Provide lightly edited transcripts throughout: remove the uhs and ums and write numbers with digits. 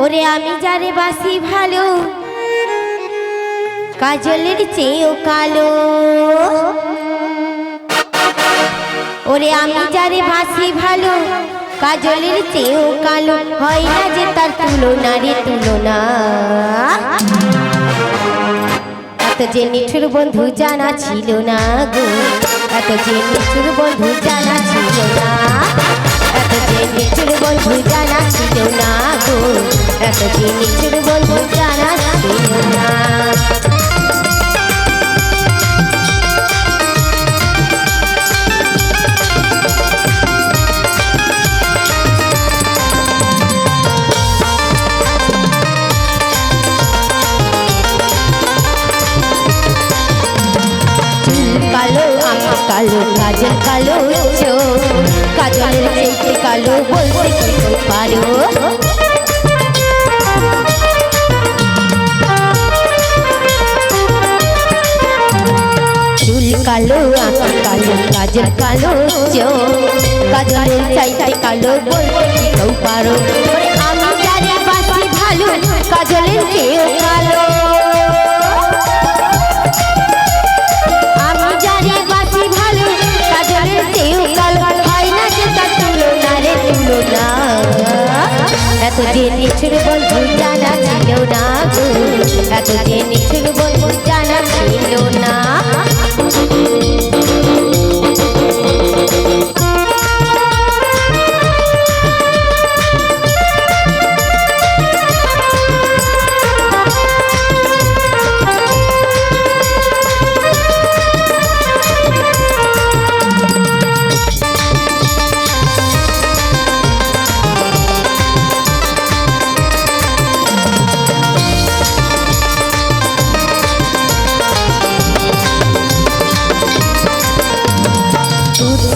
ওরে আমি যারে বাসি ভালো কাজলের চেয়েও কালো। ওরে আমি যারে বাসি ভালো কাজলের চেয়েও কালো, হয় না যে তার তুলনা রে তুলনা। এত যে নিঠুর বন্ধু জানা ছিল না গো, এত যে নিঠুর বন্ধু জানা ছিল না, এত যে নিঠুর বন্ধু জানা ছিল না গো, এত যে নিঠুর বন্ধু জানা ছিল না। কালো আঁকা কালো কাজল কালো চোখ, কাজলের চাইতে কালো বলতে কি পারো। চুল কালো আঁকা কালো কাজল কালো চোখ, কাজলের চাইতে কালো বলতে কি পারো। আমি জানি বাসি ভালো কাজলের চেয়েও কালো, এত যে নিঠুর বন্ধু জানা ছিল না গো, এত যে নিঠুর বন্ধু জানা ছিল না।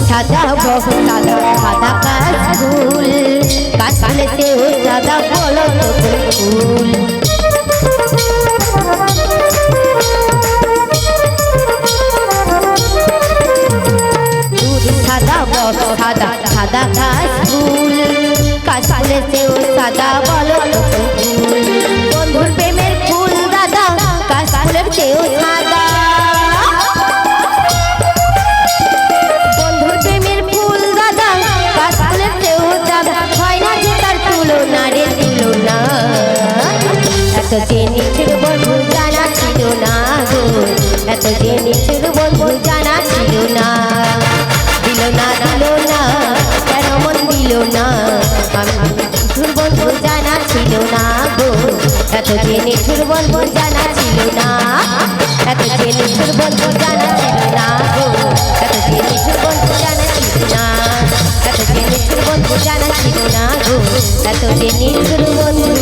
সাদা বহু সাদা সাদা কাশফুল, কাশফুলেতে ও সাদা বলো ফুল। দুধ সাদা বহু সাদা সাদা কাশফুল, কাশফুলেতে ও সাদা বলো ফুল। বন্ধুর প্রেমের ফুল দাদা কাশফুলের চেয়েও সাদা, এত যে নিঠুর বন্ধু জানা ছিল না গো, এত যে নিঠুর বন্ধু জানা ছিল না। দিল না দিল না কেন মন দিল না, আমি নিঠুর বন্ধু জানা ছিল না গো, এত যে নিঠুর বন্ধু জানা ছিল না, এত যে নিঠুর বন্ধু জানা ছিল না গো, এত যে নিঠুর বন্ধু জানা ছিল না, এত যে নিঠুর বন্ধু জানা ছিল না গো, এত যে নিঠুর বন্ধু